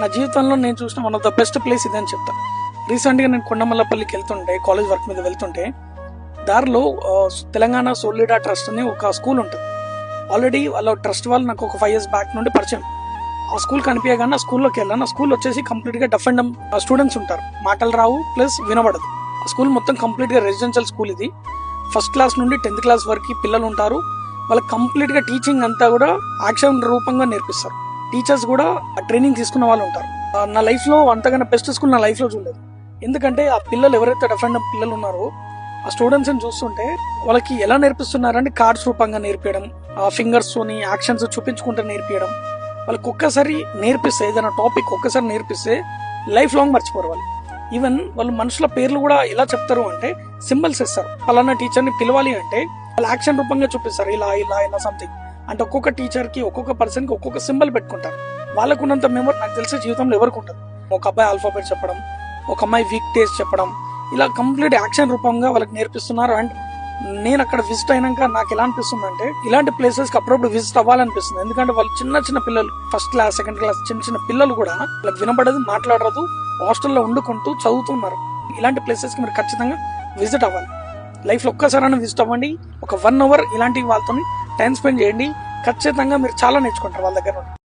నా జీవితంలో నేను చూసిన one of the best place ఇదే అని చెప్తా. రీసెంట్గా నేను కొండమల్లపల్లికి వెళ్తుంటే, కాలేజ్ వర్క్ మీద వెళ్తుంటే, దారిలో తెలంగాణ సోలిడా ట్రస్ట్ అని ఒక స్కూల్ ఉంటుంది. ఆల్రెడీ వాళ్ళ ట్రస్ట్ వాళ్ళు నాకు ఒక 5 years బ్యాక్ నుండి పరిచయం. ఆ స్కూల్ కనిపించగానే ఆ స్కూల్లోకి వెళ్ళాను. ఆ స్కూల్ వచ్చేసి కంప్లీట్గా డఫ్ అండ్ డమ్ స్టూడెంట్స్ ఉంటారు, మాటలు రావు ప్లస్ వినబడదు. ఆ స్కూల్ మొత్తం కంప్లీట్గా రెసిడెన్షియల్ స్కూల్. ఇది 1st క్లాస్ నుండి 10th క్లాస్ వరకు పిల్లలు ఉంటారు. వాళ్ళకి కంప్లీట్గా టీచింగ్ అంతా కూడా యాక్షన్ రూపంగా నేర్పిస్తారు. టీచర్స్ కూడా ట్రైనింగ్ తీసుకున్న వాళ్ళు ఉంటారు. నా లైఫ్లో అంతగానో బెస్ట్ స్కూల్ నా లైఫ్లో చూడలేదు. ఎందుకంటే ఆ పిల్లలు ఎవరైతే డఫ్ అండ్ డమ్ పిల్లలు ఉన్నారో ఆ స్టూడెంట్స్ని చూస్తుంటే వాళ్ళకి ఎలా నేర్పిస్తున్నారంటే కార్డ్స్ రూపంగా నేర్పించడం, ఆ ఫింగర్స్తోని యాక్షన్స్ చూపించుకుంటూ నేర్పించడం. వాళ్ళకి ఒక్కసారి నేర్పిస్తే, ఏదైనా టాపిక్ ఒక్కసారి నేర్పిస్తే లైఫ్ లాంగ్ మర్చిపోరు వాళ్ళు. ఈవెన్ వాళ్ళు మనుషుల పేర్లు కూడా ఎలా చెప్తారు అంటే సింబల్స్ ఇస్తారు. పలానా టీచర్ని పిలవాలి అంటే వాళ్ళు యాక్షన్ రూపంగా చూపిస్తారు, ఇలా ఇలా ఇలా సంథింగ్ అంటే. ఒక్కొక్క టీచర్కి ఒక్కొక్క పర్సన్కి ఒక్కొక్క సింబల్ పెట్టుకుంటారు. వాళ్ళకు ఉన్నంత మెమరీ నాకు తెలిసే జీవితంలో ఎవరికి ఉంటుంది. ఒక అబ్బాయి ఆల్ఫాబెట్ చెప్పడం, ఒక అమ్మాయి వీక్ డేస్ చెప్పడం, ఇలా కంప్లీట్ యాక్షన్ రూపంగా వాళ్ళకి నేర్పిస్తున్నారు. అండ్ నేను అక్కడ విజిట్ అయినాక నాకు ఎలా అనిపిస్తుంది అంటే ఇలాంటి ప్లేసెస్కి అప్పుడప్పుడు విజిట్ అవ్వాలనిపిస్తుంది. ఎందుకంటే వాళ్ళు చిన్న చిన్న పిల్లలు, 1st క్లాస్ 2nd క్లాస్ చిన్న చిన్న పిల్లలు కూడా వాళ్ళకి వినపడదు, మాట్లాడదు, హాస్టల్లో వండుకుంటూ చదువుతున్నారు. ఇలాంటి ప్లేసెస్కి మీరు ఖచ్చితంగా విజిట్ అవ్వాలి. లైఫ్లో ఒక్కసారైనా విజిట్ అవ్వండి. ఒక 1 hour ఇలాంటి వాళ్ళతో టైం స్పెండ్ చేయండి. ఖచ్చితంగా మీరు చాలా నేర్చుకుంటారు వాళ్ళ దగ్గర.